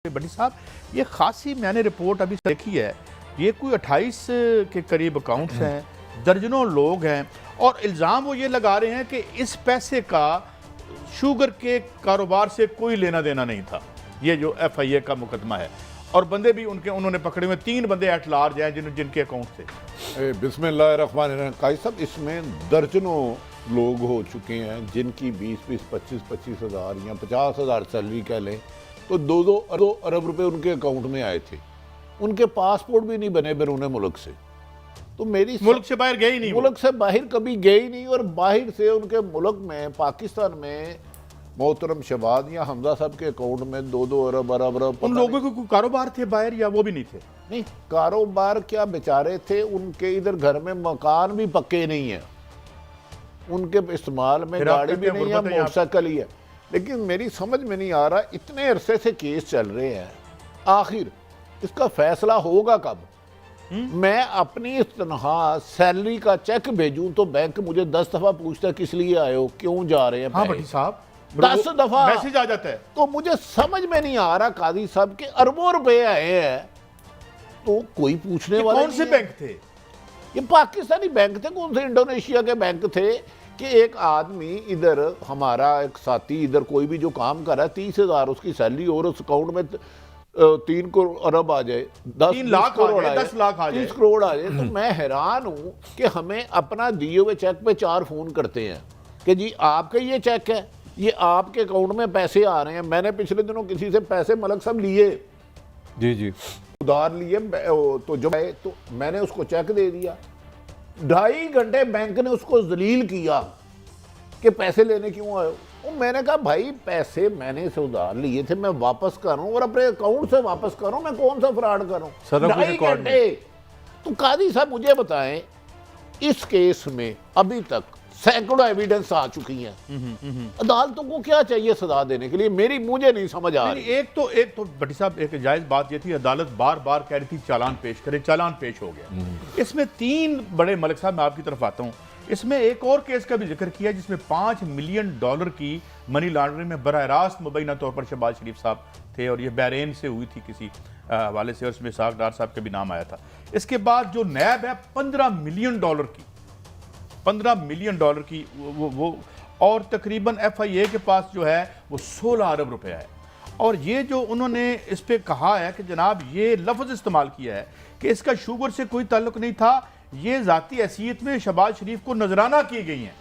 बड़ी साहब, ये खासी मैंने रिपोर्ट अभी देखी है, ये कोई 28 के करीब अकाउंट्स हैं, दर्जनों लोग हैं और इल्ज़ाम वो ये लगा रहे हैं कि इस पैसे का शुगर के कारोबार से कोई लेना देना नहीं था। ये जो FIA का मुकदमा है और बंदे भी उन्होंने पकड़े हुए 3 बंदे एट लार्ज हैं जिनके अकाउंट थे। बिस्मिल्लाहिर्रहमानिर्रहीम। काई साहब, इसमें दर्जनों लोग हो चुके हैं जिनकी 20-20, 25-25 हज़ार या 50 हज़ार सैलरी कह लें तो 2-2 अरब रुपए उनके अकाउंट में आए थे। उनके पासपोर्ट भी नहीं बने बैरून मुल्क से, तो मेरी मुल्क से बाहर गए ही नहीं, मुल्क से बाहर कभी गए ही नहीं। और बाहर से उनके मुल्क में पाकिस्तान में मोहतरम शहबाज या हमजा साहब के अकाउंट में 2-2 अरब उन लोगों के कोई कारोबार थे बाहर या वो भी नहीं थे? नहीं, कारोबार क्या बेचारे थे, उनके इधर घर में मकान भी पक्के नहीं है, उनके इस्तेमाल में गाड़ी भी नहीं है, मोटरसाइकिल ही है। लेकिन मेरी समझ में नहीं आ रहा, इतने अरसे से केस चल रहे हैं, आखिर इसका फैसला होगा कब? मैं अपनी तनहा सैलरी का चेक भेजूं तो बैंक मुझे 10 दफा पूछता है किस लिए आए हो, क्यों जा रहे हैं। हाँ भट्टी साहब, 10 दफा मैसेज आ जाता है। तो मुझे समझ में नहीं आ रहा काजी साहब के अरबों रुपए आए हैं तो कोई पूछने वाला कौन से बैंक थे? ये पाकिस्तानी बैंक थे, कौन से इंडोनेशिया के बैंक थे कि एक आदमी इधर, हमारा एक साथी इधर कोई भी जो काम कर रहा है, 30,000 उसकी सैलरी और उस अकाउंट में 3 अरब आ जाए, 3 लाख आ जाए, 10 लाख आ जाए, 30 करोड़ आ जाए, तो मैं हैरान हूं कि हमें अपना दिए हुए चेक पे 4 फोन करते हैं कि जी आपका ये चेक है, ये आपके अकाउंट में पैसे आ रहे हैं। मैंने पिछले दिनों किसी से पैसे मलक साहब लिए, जी उधार लिए, तो जो तो मैंने उसको चेक दे दिया। 2.5 घंटे बैंक ने उसको जलील किया कि पैसे लेने क्यों आए हो। और मैंने कहा भाई पैसे मैंने इसे उधार लिए थे, मैं वापस कर रहा हूँ और अपने अकाउंट से वापस कर रहा हूँ, मैं कौन सा फ्रॉड कर रहा हूँ? 2.5 घंटे। तो काजी साहब मुझे बताएं, इस केस में अभी तक सैकड़ों एविडेंस आ चुकी हैं, अदालतों को क्या चाहिए सजा देने के लिए? मुझे नहीं समझ आ रही। एक तो भट्टी साहब, एक जायज बात ये थी, अदालत बार बार कह रही थी चालान पेश करे, चालान पेश हो गया। इसमें 3 बड़े, मलिक साहब मैं आपकी तरफ आता हूँ, इसमें एक और केस का भी जिक्र किया जिसमें $5 मिलियन की मनी लॉन्ड्रिंग में बराह रास्त मुबैना तौर पर शहबाज शरीफ साहब थे और ये बहरीन से हुई थी किसी हवाले से, और उसमें साग डार साहब का भी नाम आया था। इसके बाद जो नैब है $15 मिलियन की वो और तकरीबन FIA के पास जो है वो 16 अरब रुपया है। और ये जो उन्होंने इस पे कहा है कि जनाब ये लफ्ज़ इस्तेमाल किया है कि इसका शुगर से कोई ताल्लुक नहीं था, ये ज़ाती हैसियत में शहबाज शरीफ को नजराना की गई हैं,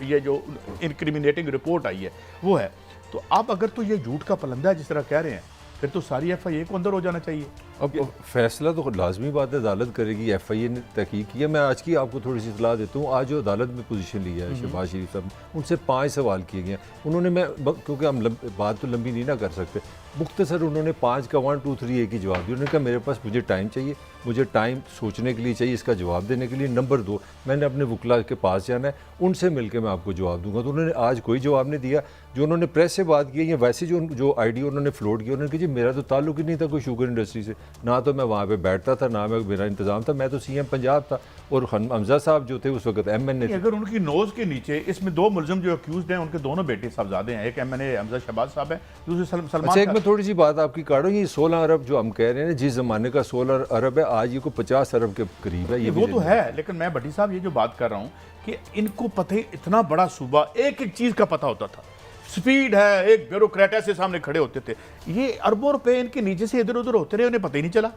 ये जो इनक्रिमिनेटिंग रिपोर्ट आई है वो है। तो अब अगर तो ये झूठ का पलंदा है जिस तरह कह रहे हैं, फिर तो सारी FIA को अंदर हो जाना चाहिए। अब फैसला तो लाजमी बात है, अदालत करेगी। FIA ने तहकीक की है। मैं आज की आपको थोड़ी सी सलाह देता हूँ। आज जो अदालत में पोजीशन ली है शहबाज शरीफ साहब, उनसे 5 सवाल किए गए। उन्होंने, मैं क्योंकि हम बात तो लंबी नहीं ना कर सकते, मुख्तसर उन्होंने 5 का 1, 2, 3 एक ही जवाब दिया। उन्होंने कहा मेरे पास मुझे टाइम चाहिए, मुझे टाइम सोचने के लिए चाहिए इसका जवाब देने के लिए। नंबर 2, मैंने अपने वकला के पास जाना है, उनसे मिलकर मैं आपको जवाब दूंगा। तो उन्होंने आज कोई जवाब नहीं दिया। जो उन्होंने प्रेस से बात की या वैसे जो आइडिया उन्होंने फ्लोट किया, उन्होंने कहा जी मेरा तो ताल्लुक ही नहीं था कोई शुगर इंडस्ट्री से, ना तो मैं वहाँ पे बैठता था, ना मैं मेरा इंतजाम था, मैं तो CM पंजाब था और हमजा साहब जो थे उस वक्त MNA थे। अगर उनकी नोज के नीचे इसमें 2 मुलजम जो अक्यूज्ड हैं उनके दोनों बेटे साहबजादे हैं, एक MNA हमजा शहबाज साहब है, दूसरे सलमान। अच्छा, एक मैं थोड़ी सी बात आपकी काटूँ, ये 16 अरब जो हम कह रहे हैं जिस जमाने का 16 अरब है, आज ये को 50 अरब के करीब है। ये वो तो है, लेकिन मैं भट्टी साहब ये जो बात कर रहा हूँ कि इनको पता ही, इतना बड़ा सूबा, एक एक चीज का पता होता था, स्पीड है, एक ब्यूरोक्रेट से सामने खड़े होते थे, ये अरबों रुपए इनके नीचे से इधर उधर होते रहे, उन्हें पता ही नहीं चला,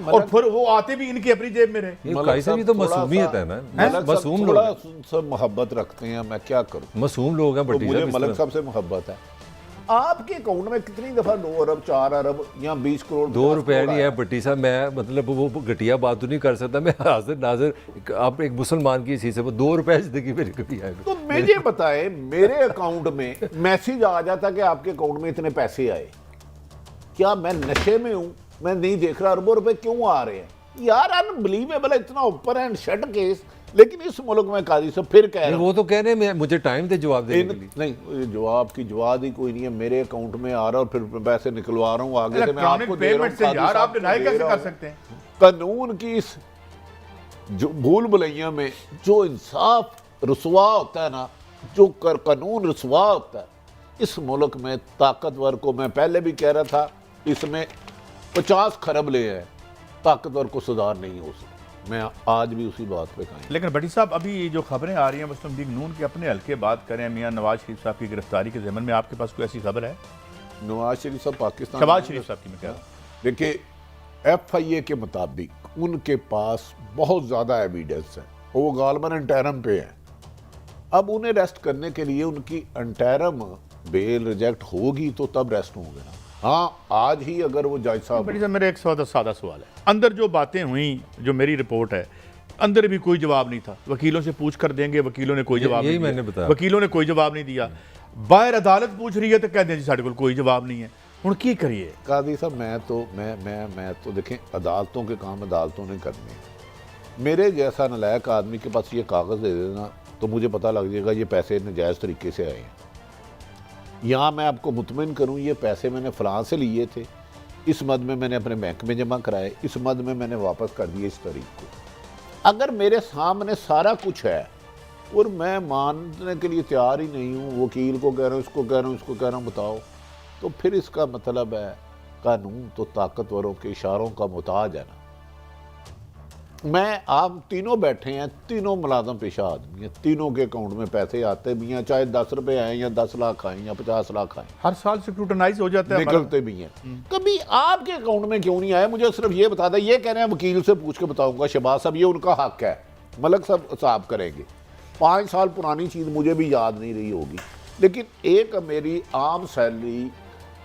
और फिर वो आते भी इनकी अपनी जेब में रहे। ये तो मासूमियत है ना, मासूम लोग सब मोहब्बत रखते हैं, मैं क्या करूं, मासूम लोग हैं। तो मुझे मलिक साहब से मोहब्बत है। आपके अकाउंट में कितनी दफा 2 अरब 4 अरब या 20 करोड़ 2 रुपए नहीं है भट्टी साहब। मैं मतलब वो घटिया बात तो नहीं कर सकता, मैं हाजिर नाजिर आप एक मुसलमान की हैसियत से, वो 2 रुपए जिंदगी में कभी आए। तो मुझे बताए, मेरे अकाउंट में मैसेज आ जाता कि आपके अकाउंट में इतने पैसे आए, क्या मैं नशे में हूं? मैं नहीं देख रहा अरबों रुपए क्यों आ रहे हैं यार? अनबिलीवेबल, इतना ऊपर एंड शट केस, लेकिन इस मुल्क में काजी साहब फिर कह रहे हैं, वो तो कह रहे हैं मुझे टाइम दे जवाब देने के लिए। नहीं, जवाब की जवाब ही कोई नहीं है, मेरे अकाउंट में आ रहा और फिर पैसे निकलवा रहा हूँ आगे से, मैं आपको दे रहा हूँ। यार आप डिनाई कैसे कर सकते हैं? कानून की इस जो भूल भुलैया में जो इंसाफ रुसवा होता है ना, जो कानून रुसवा होता है, इस मुल्क में ताकतवर को, मैं पहले भी कह रहा था, इसमें 50 खरब ले हैं, ताकतवर को सजा नहीं हो सकती। मैं आज भी उसी बात पे कायम। लेकिन भट्टी साहब, अभी ये जो खबरें आ रही हैं मुस्लिम लीग नून के अपने हल्के बात करें, मियां नवाज शरीफ साहब की गिरफ्तारी के ज़मन में आपके पास कोई ऐसी खबर है? नवाज शरीफ साहब पाकिस्तान, शहबाज शरीफ साहब की मैं कह रहा हूं। देखिए, FIA के मुताबिक उनके पास बहुत ज़्यादा एविडेंस है, वो गालबन अंटरम पे हैं। अब उन्हें अरेस्ट करने के लिए उनकी अंटरम बेल रिजेक्ट होगी तो तब अरेस्ट होंगे ना। हाँ, आज ही अगर वो जज साहब, बड़ी साहब मेरा एक सादा सवाल है, अंदर जो बातें हुई, जो मेरी रिपोर्ट है, अंदर भी कोई जवाब नहीं था। वकीलों से पूछ कर देंगे, वकीलों ने कोई जवाब नहीं दिया। वकीलों ने कोई जवाब नहीं दिया। बाहर अदालत पूछ रही है तो कहते हैं जी साढ़े कोई जवाब नहीं है। हुण की करिए? कादी साहब, मैं तो देखें, अदालतों के काम अदालतों ने करने हैं। मेरे जैसा नलायक आदमी के पास ये कागज़ दे देना तो मुझे पता लग जाएगा ये पैसे नाजायज़ तरीके से आए हैं। यहाँ मैं आपको मुतमिन करूँ, ये पैसे मैंने फ़लाँ से लिए थे, इस मद में मैंने अपने बैंक में जमा कराए, इस मद में मैंने वापस कर दिए इस तारीख को। अगर मेरे सामने सारा कुछ है और मैं मानने के लिए तैयार ही नहीं हूँ, वकील को कह रहा हूँ, इसको कह रहा हूँ, इसको कह रहा हूँ, बताओ, तो फिर इसका मतलब है कानून तो ताकतवरों के इशारों का मुताज है ना। मैं, आप तीनों बैठे हैं, तीनों मुलाजम पेशा आदमी हैं, तीनों के अकाउंट में पैसे आते भी हैं, चाहे 10 रुपए आए या 10 लाख आए या 50 लाख आए, हर साल स्क्रूटनाइज हो जाता है, निकलते भी हैं। कभी आपके अकाउंट में क्यों नहीं आया? मुझे सिर्फ ये बता दें। ये कह रहे हैं वकील से पूछ के बताऊंगा, शहबाज साहब ये उनका हक है, मलक साहब करेंगे। 5 साल पुरानी चीज़ मुझे भी याद नहीं रही होगी, लेकिन एक मेरी आम सैलरी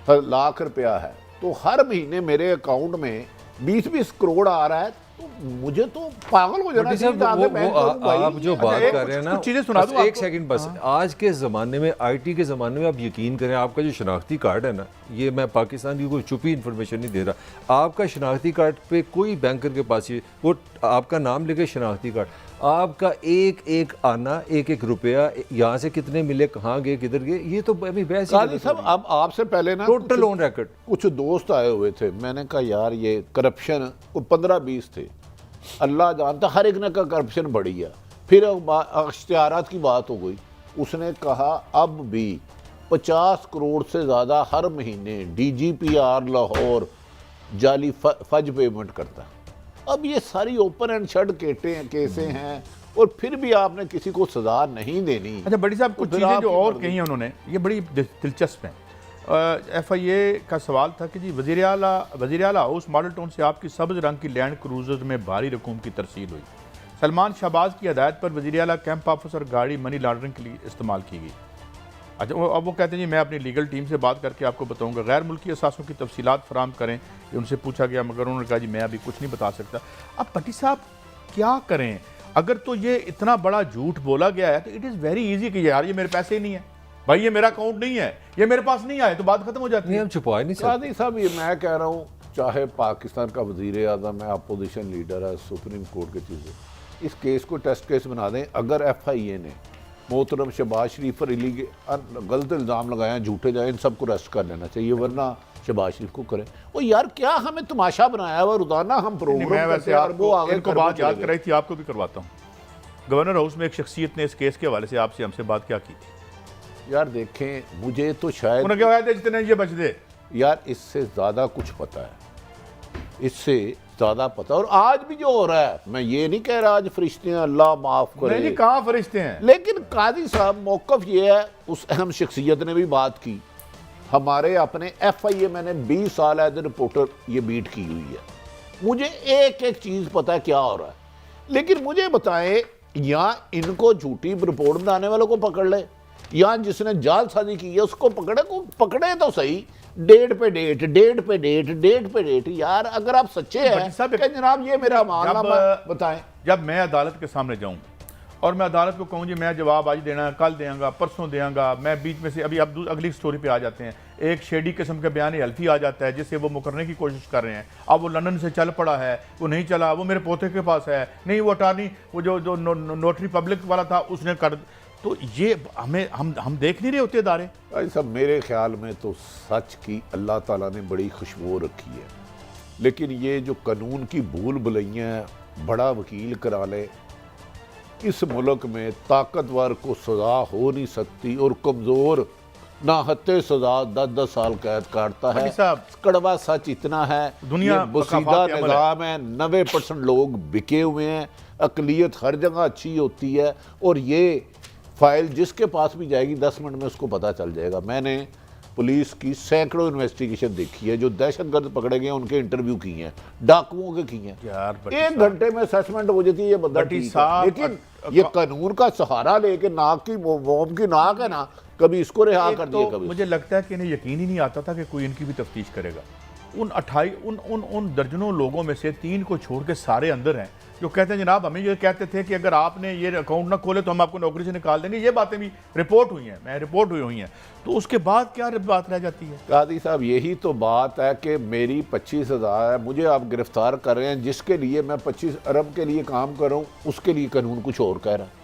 लाख रुपया है, तो हर महीने मेरे अकाउंट में 20-20 करोड़ आ रहा है, तो मुझे तो पागल हो जाना चाहिए। आप जो बात कर रहे हैं ना, चीजें सुना दो, एक सेकंड बस। आज के ज़माने में, IT के ज़माने में, आप यकीन करें, आपका जो शनाख्ती कार्ड है ना, ये मैं पाकिस्तान की कोई छुपी इन्फॉर्मेशन नहीं दे रहा, आपका शनाख्ती कार्ड पे कोई बैंकर के पास ये वो आपका नाम लेके शनाख्ती कार्ड, आपका एक एक आना, एक एक रुपया, यहाँ से कितने मिले, कहाँ गए, किधर गए, ये तो अभी बहस ही सब। अब आपसे पहले ना टोटल ऑन रिकॉर्ड कुछ दोस्त आए हुए थे, मैंने कहा यार ये करप्शन, 15-20 थे, अल्लाह जानता हर एक ने का करप्शन बढ़ी है। फिर इश्तिहारात की बात हो गई, उसने कहा अब भी 50 करोड़ से ज़्यादा हर महीने DGPR लाहौर जाली फज पेमेंट करता है। अब ये सारी ओपन एंड शट केसें हैं और फिर भी आपने किसी को सजा नहीं देनी। अच्छा बड़ी साहब, कुछ चीज़ें जो और कही हैं उन्होंने, ये बड़ी दिलचस्प हैं। FIA का सवाल था कि जी वज़ीर आला हाउस मॉडल टाउन से आपकी सब्ज़ रंग की लैंड क्रूज़र में भारी रकूम की तरसील हुई। सलमान शहबाज की हदायत पर वज़ीर आला कैंप ऑफिस और गाड़ी मनी लॉन्ड्रिंग के लिए इस्तेमाल की गई। अच्छा, अब वो कहते हैं जी मैं अपनी लीगल टीम से बात करके आपको बताऊंगा। गैर मुल्की असासों की तफसीलात फराम करें, ये उनसे पूछा गया, मगर उन्होंने कहा जी मैं अभी कुछ नहीं बता सकता। अब भट्टी साहब क्या करें? अगर तो ये इतना बड़ा झूठ बोला गया है तो इट इज़ वेरी ईजी कि यार ये मेरे पैसे ही नहीं है, भाई ये मेरा अकाउंट नहीं है, ये मेरे पास नहीं आए, तो बात खत्म हो जाती है। हम छुपा नहीं सकते साहब। ये मैं कह रहा हूँ, चाहे पाकिस्तान का वज़ीर आज़म है, अपोजिशन लीडर है, सुप्रीम कोर्ट की चीज़ें, इस केस को टेस्ट केस बना दें। अगर FIA ने मोहतरम शहबाज शरीफ पर गलत इल्ज़ाम लगाया, झूठे जाए, इन सबको अरेस्ट कर लेना चाहिए, वरना शहबाज शरीफ को करें। वो यार क्या हमें तमाशा बनाया हुआ, रोजाना हम प्रोग्राम करते हैं। वो एक को बात याद कराई थी, आपको भी करवाता हूँ। गवर्नर हाउस में एक शख्सियत ने इस केस के हवाले से आपसे हमसे बात क्या की थी? यार देखें, मुझे तो शायद उन्होंने क्या कहते जितने ये बच दे, यार इससे ज़्यादा कुछ पता है, इससे ज़्यादा पता। और आज भी जो हो रहा है, मैं ये नहीं कह रहा आज फरिश्ते हैं, अल्लाह माफ़ करे, नहीं कहाँ फरिश्ते हैं, लेकिन कादी साहब मौक़िफ़ ये है, उस अहम शख्सियत ने भी बात की। हमारे अपने FIA मैंने 20 साल एज ए रिपोर्टर ये बीट की हुई है, मुझे एक एक चीज़ पता है क्या हो रहा है। लेकिन मुझे बताएं, या इनको झूठी रिपोर्ट बनाने वालों को पकड़ ले, या जिसने जालसाजी की है उसको पकड़े तो सही। डेट पे डेट। यार अगर आप सच्चे हैं कि जनाब ये मेरा मामला बताएं। जब मैं अदालत के सामने जाऊं और मैं अदालत को कहूं जी मैं जवाब आज देना, कल देंगा, परसों देंगा, मैं बीच में से अभी अब अगली स्टोरी पे आ जाते हैं। एक शेडी किस्म का बयान हल्फी आ जाता है जिससे वो मुकरने की कोशिश कर रहे हैं। अब वो लंदन से चल पड़ा है, वो नहीं चला, वो मेरे पोते के पास है, नहीं वो अटार्नी, वो जो नोटरी पब्लिक वाला था उसने कर। तो ये हमें हम देख नहीं रहे होते इदारे। भाई साहब, मेरे ख्याल में तो सच की अल्लाह ताला ने बड़ी खुशबू रखी है, लेकिन ये जो कानून की भूल भुलैयाँ बड़ा वकील करा ले, इस मुल्क में ताकतवर को सजा हो नहीं सकती और कमज़ोर ना हत्ते सजा 10-10 साल कैद काटता है। हाजी साहब, कड़वा सच इतना है, दुनिया ये बसीदा बकाफात अमल है। निज़ाम है, 90% लोग बिके हुए हैं, अकलियत हर जगह अच्छी होती है, और ये फाइल जिसके पास भी जाएगी 10 मिनट में उसको पता चल जाएगा। मैंने पुलिस की सैकड़ों इन्वेस्टिगेशन देखी है, जो दहशतगर्द पकड़े गए उनके इंटरव्यू किए हैं, डाकुओं के किए हैं। यार भट्टी 1 घंटे में असेसमेंट हो जाती है, ये बंदा भट्टी ठीक है। साहब, लेकिन ये कानून का सहारा लेके नाक की मोम की नाक है ना, कभी इसको रिहा कर दिया, तो कभी मुझे लगता है कि इन्हें यकीन ही नहीं आता था कि कोई इनकी भी तफ्तीश करेगा। उन दर्जनों लोगों में से 3 को छोड़ के सारे अंदर हैं, जो कहते हैं जनाब हमें ये कहते थे कि अगर आपने ये अकाउंट ना खोले तो हम आपको नौकरी से निकाल देंगे। ये बातें भी रिपोर्ट हुई हैं। तो उसके बाद क्या बात रह जाती है? कादी साहब, यही तो बात है कि मेरी 25,000 है, मुझे आप गिरफ्तार कर रहे हैं, जिसके लिए मैं 25 अरब के लिए काम कर रहा हूँ, उसके लिए कानून कुछ और कह रहा है।